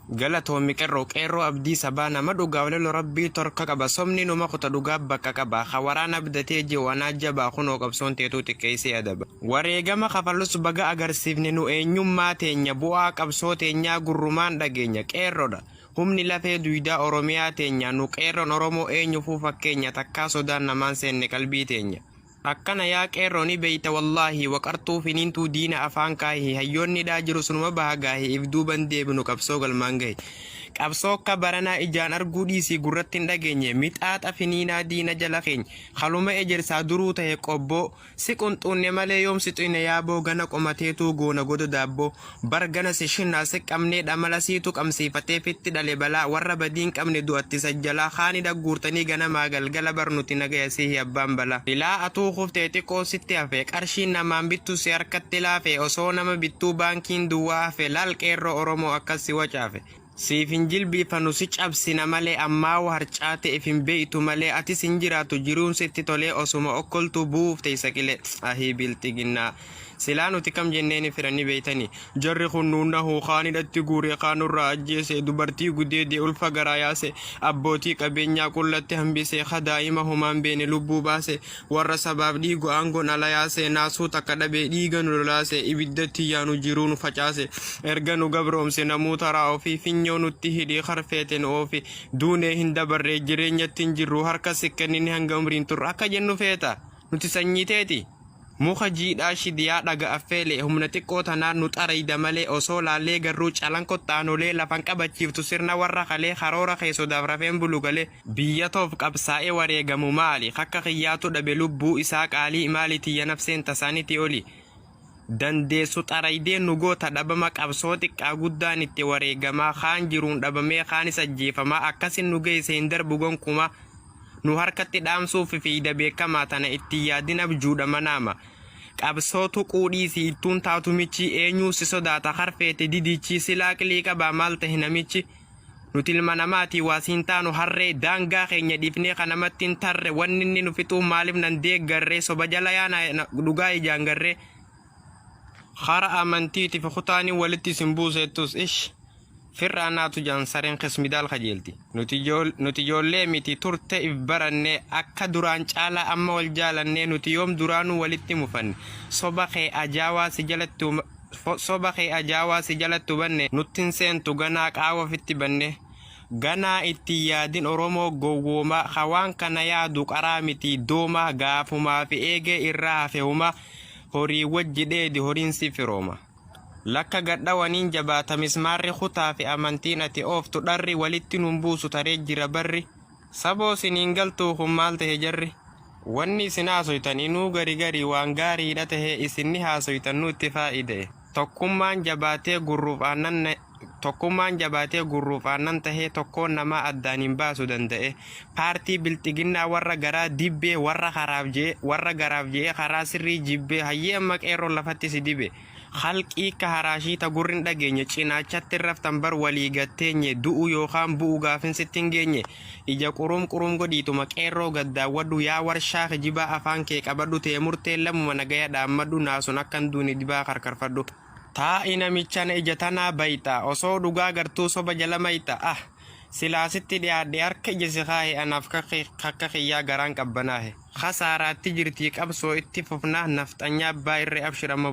Galatoomi qeerroo abdii sabaa nama dhugaa walelo rabbii torka qaba somni numa kuta dhugaa bakka qaba waraana abdatee jiwanaa jabaa kunoo qabsoon teetuu xiqqeessee adaba wareegama kafalus baga agarsiifne nu eenyummaa teenya bu'aa qabsoo teenyaa gurrumaan dhageenya qeerroodha humni lafee duydaa oromiyaa teenya nu qeerroon oromoo eenyufuu fakkeenya takkaa sodaan namaan seenne qalbii teenya akkana yaa qeerrooni beeyta wallaahi waqartuu finiintuu diina afaan kaahii hayyoonni dhaa jiru sunuma bahagaahii if duuban deebinu qabsoo galmaan gahe qabsoo akka baranaa ijaan arguu dhiisii gurratti hin dhageenye mixaaxa finiinaa diina jala keenya haluma ejersaa duruu ta'e qobboo si qunxuunne malee yoomsi xuyne yaaboo gana qomateetuu goona goda daabboo bargana si shinnaa si qabnee dhamala siitu qabsiifatee fitti dhale balaa warra badiin qabne du'atti sajjalaa kaani dhagguurtanii ganamaa galgala barnuti nagaya sii abbaan balaa filaa atuu kuftee xiqqoo sitti hafe qarshiin namaan bittu si harkatti laafe osoo nama bittuu baankiin duwwaa hafe laal qeerroo oromoo akkasi wacaafe siifin jilbiifanu si cabsina malee ammaa harcaate ifin beeytu malee atis hin jiraatu jiruun sitti tolee osuma okkoltu buuf teessa qilee ahii bilxiginnaa silaa nuti kam jenneeni firani beeytanii jarri kun nuunnahu kaanidhatti guuree kaanurraa ajjeese dubartii gudeedee ulfa garaa yaase abbootii qabeenyaa qullatti hambisee kadaa'ima humaan beene lubbuu baase warra sabaaf dhiigu aangoon ala yaase naasuu takka dhabee dhiiga nu lolaase ibiddatti yaanu jiruu nu facaase erga nu gabroomse namuu taraa ofii finyoo nutti hidhii harfeeten oofi duunee hin dabarree jireenyatti hin jirru harka sikkannini hanga umriin turre akka jennu feeta nuti sanyiteeti muka jiidhaa shidiyaa dhaga affeele humna xiqqoo tanaan nu xarayda malee osoo laallee garruu calan kottaanolee lafan qabachiiftu sirna warra kalee karoora keessodaaf rafeen bulu galee biyya toof qabsaa'ee wareegamu maali akka kiyyaatu dhabe lubbuu isaa qaalii maalitiyya nafseen tasaaniti oli dandeessu xaraydee nu goota dhabama qabsoo xiqqaa guddaan itti wareegamaa kaan jiruun dhabamee kaanis ajjeefamaa akkasin nu geesse hin darbu gonkumaa nu harkatti dhaamsuuf fiida beekamaa tana itti yaadin abjuudha manaama qabsootu quudhiisi ittuun taatumichi eenyuu si sodaata harfeete didichi silaa qilii qabaa maal ta'e namichi nuti ilma namaatii waasiin taanu harree daangaa keenya dhiifnee kanamatti hin tarre wanni inni nu fixuu maaliif nan deeggarree soba jala yaana dhugaa ijaan garree hara amantiitiif kutaanii walitti sin buusettus ish firraanaatu jaan sareen qismidaal kajeelti nuti ijoollee miti turte if baranne akka duraan caalaa amma wal jaalannee nuti yoom duraanuu walitti mufanne soba kee ajaawaa si jalatti banne nuttin seentu ganaa qaawa fitti banne ganaa itti yaadin oromoo gowwoomaa hawaan kana yaadu qaraa miti doomaa gaafumaa fi eegee irraa hafe humaa horii wajji dheedi horiin si firooma lakka gadhawaniin jabaata mismaarri kutaa fi amantiin ati ooftu dharri walitti nun buusu taree jira barri saboo siniin galtuu kun maal tahe jarri wanni isin haasoytan inuu gari waan gaariidha tahe isinni haasoytan nutti faa'ide tokkummaan jabaatee gurruuf aannan tahee tokkoon namaa addaan hin baasu danda'e paartii bilxiginnaa warra garaa dibbee warra garaaf je'e karaa sirrii jibbee hayyee amma qeerroon lafatti si dibe halqii ka haraashiita gurrin dhageenya cinaachatti raftan bar walii gatteenye du'u yookaan bu'u gaafin sittin geenye ija qurum godhiituma qeerroo gaddaawwadhu yaa warshaa kijibaa afaan kee qabadhu tee murtee lamuma nagaya dhaammadhu naasun akkan duuni dibaa karkarfadhu taa'i namichaan ija tanaa bayta osoo dhugaa gartuu soba jala mayta silaasitti dhiyaadhe harka ija si kaa'e anaaf kakka kiyyaa garaan qabbanaahe khasaaraatti jirtii qabsoo itti fufnaa nafxanyaa abbaa irree abshirama